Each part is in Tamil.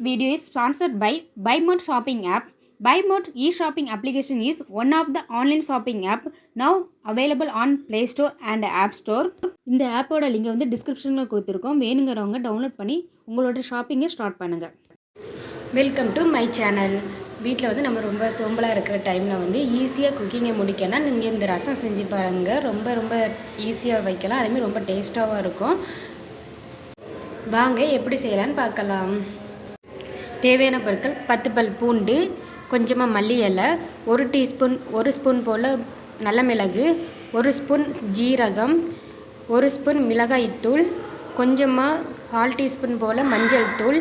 video is sponsored by BuyMart shopping app. BuyMart e-shopping application is one of the online shopping app now available on Play Store and App Store. இந்த ஆப்போட லிங்கை வந்து டிஸ்கிரிப்ஷனில் கொடுத்துருக்கோம். வேணுங்கிறவங்க டவுன்லோட் பண்ணி உங்களோட ஷாப்பிங்கை ஸ்டார்ட் பண்ணுங்கள். Welcome to my channel. வீட்டில் வந்து நம்ம ரொம்ப சோம்பலாக இருக்கிற டைமில் வந்து ஈஸியாக குக்கிங்கை முடிக்கணும். நீங்கள் இந்த ரசம் செஞ்சு பாருங்கள். ரொம்ப ஈஸியாக வைக்கலாம். அதேமாதிரி ரொம்ப டேஸ்ட்டாகவும் இருக்கும். வாங்க எப்படி செய்யலான்னு பார்க்கலாம். தேவையான பொருட்கள் 10 பல் பூண்டு, கொஞ்சமாக மல்லி இலை, 1 ஸ்பூன் போல் நல்ல மிளகு, 1 ஸ்பூன் ஜீரகம், 1 ஸ்பூன் மிளகாய்த்தூள், கொஞ்சமாக 1/2 டீஸ்பூன் போல் மஞ்சள் தூள்,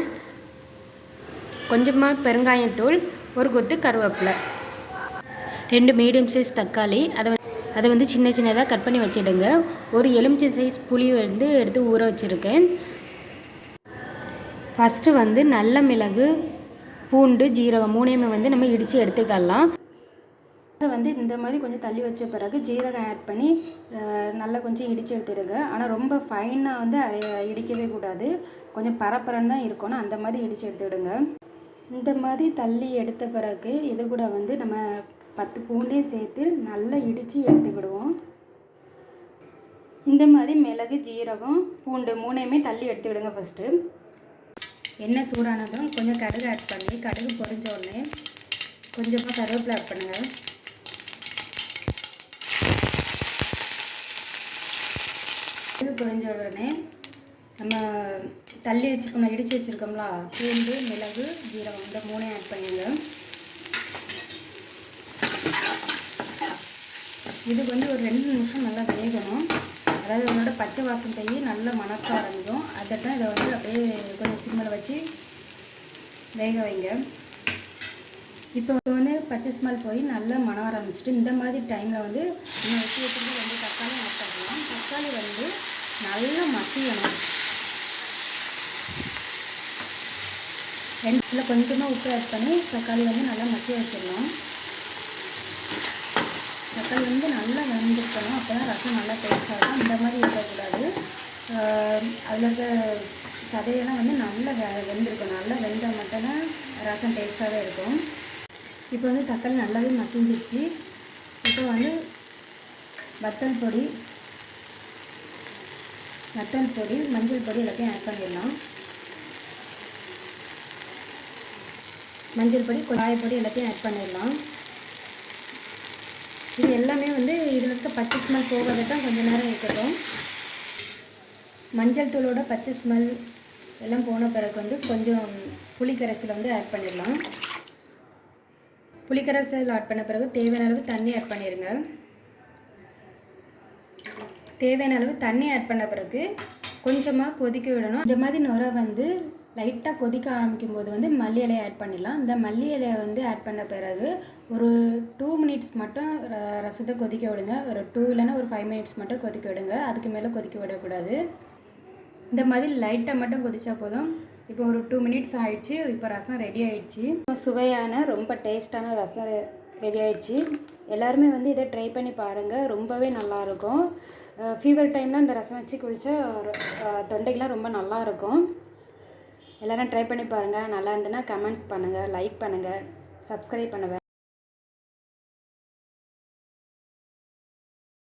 கொஞ்சமாக பெருங்காயத்தூள், ஒரு கொத்து கருவேப்பிலை, 2 மீடியம் சைஸ் தக்காளி, அதை வந்து சின்னதாக கட் பண்ணி வச்சுடுங்க. ஒரு எலுமிச்சை சைஸ் புளி வந்து எடுத்து ஊற வச்சுருக்கேன். ஃபஸ்ட்டு வந்து நல்ல மிளகு, பூண்டு, ஜீரகம் 3மே வந்து நம்ம இடித்து எடுத்துக்கலாம். அதை வந்து இந்த மாதிரி கொஞ்சம் தள்ளி வச்ச பிறகு ஜீரகம் ஆட் பண்ணி நல்லா கொஞ்சம் இடித்து எடுத்துடுங்க. ஆனால் ரொம்ப ஃபைனாக வந்து இடிக்கவே கூடாது. கொஞ்சம் பரப்பரன்னு தான் இருக்கணும். அந்த மாதிரி இடித்து எடுத்துவிடுங்க. இந்த மாதிரி தள்ளி எடுத்த பிறகு இது கூட வந்து நம்ம 10 பூண்டையும் சேர்த்து நல்லா இடித்து எடுத்துக்கிடுவோம். இந்த மாதிரி மிளகு, ஜீரகம், பூண்டு 3மே தள்ளி எடுத்து விடுங்க. ஃபஸ்ட்டு எண்ணெய் சூடானதும் கொஞ்சம் கடுகு ஆட் பண்ணி, கடுகு பொரிஞ்ச உடனே கொஞ்சமாக கருவேப்பிலை ஆட் பண்ணுங்கள். கடுகு பொரிஞ்ச உடனே நம்ம தள்ளி வச்சுருக்கோம்ல, இடித்து வச்சுருக்கோம்ல, பூண்டு, மிளகு, ஜீரகம் இந்த 3ஐயும் ஆட் பண்ணிடுங்க. இது வந்து ஒரு 2 நிமிஷம் நல்லா வேகணும். அதாவது அதனோட பச்சை வாசம் போய் நல்லா மணக்க ஆரம்பிக்கும். அதை தான் இதை வந்து அப்படியே கொஞ்சம் சிம்மில் வச்சு வேக வைங்க. இப்போ வந்து பச்சை ஸ்மெல் போய் நல்லா மண ஆரம்பிச்சிட்டு இந்த மாதிரி டைமில் வந்து நம்ம வச்சு வச்சுட்டு 2 தக்காளி ஆட் பண்ணலாம். தக்காளி வந்து நல்லா மசியணும். 2 கொஞ்சமாக உப்பு ஆட் பண்ணி தக்காளி வந்து நல்லா மசிய வச்சிடலாம். தக்காளி வந்து நல்லா வெந்திருக்கணும். அப்போ தான் ரசம் நல்லா டேஸ்ட்டாக இருக்கும். இந்த மாதிரி இருக்கக்கூடாது. அதில் இருக்க சதையெல்லாம் வந்து நல்லா வெந்திருக்கும். நல்லா வெந்தால் மட்டும்தான் ரசம் டேஸ்ட்டாகவே இருக்கும். இப்போ வந்து தக்காளி நல்லாவே மசிஞ்சிச்சு. இப்போ வந்து வத்தல் பொடி, மஞ்சள் பொடி எல்லாத்தையும் ஆட் பண்ணிடலாம். மஞ்சள் பொடி, காயப்பொடி எல்லாத்தையும் ஆட் பண்ணிடலாம். இது எல்லாமே வந்து இதில் இருக்க பச்சை ஸ்மெல் போகாத தான் கொஞ்சம் நேரம் இருக்கட்டும். மஞ்சள் தூளோட பச்சை ஸ்மெல் எல்லாம் போன பிறகு வந்து கொஞ்சம் புளிக்கரைசல் வந்து ஆட் பண்ணிடலாம். புளிக்கரைசல் ஆட் பண்ண பிறகு தேவையான அளவு தண்ணி ஆட் பண்ணிடுங்க. தேவையான அளவு தண்ணி ஆட் பண்ண பிறகு கொஞ்சமாக கொதிக்க விடணும். இந்த மாதிரி நுரை வந்து லைட்டாக கொதிக்க ஆரம்பிக்கும் போது வந்து மல்லி இலையை ஆட் பண்ணிடலாம். இந்த மல்லி இலையை வந்து ஆட் பண்ண பிறகு ஒரு 2 மினிட்ஸ் மட்டும் ரசத்தை கொதிக்க விடுங்க. ஒரு 2 இல்லைன்னா ஒரு 5 மினிட்ஸ் மட்டும் கொதிக்க விடுங்க. அதுக்கு மேலே கொதிக்க விடக்கூடாது. இந்த மாதிரி லைட்டாக மட்டும் கொதிச்சா போதும். இப்போ ஒரு 2 மினிட்ஸ் ஆயிடுச்சு. இப்போ ரசம் ரெடி ஆயிடுச்சு. சுவையான ரொம்ப டேஸ்டான ரசம் ரெடி ஆயிடுச்சு. எல்லாருமே வந்து இதை ட்ரை பண்ணி பாருங்கள். ரொம்பவே நல்லாயிருக்கும். ஃபீவர் டைமில் இந்த ரசம் வச்சு குடித்தா தொண்டைக்கெலாம் ரொம்ப நல்லாயிருக்கும். எல்லோரும் ட்ரை பண்ணி பாருங்கள். நல்லா இருந்ததுன்னா கமெண்ட்ஸ் பண்ணுங்கள், லைக் பண்ணுங்கள், சப்ஸ்கிரைப் பண்ணுங்கள்.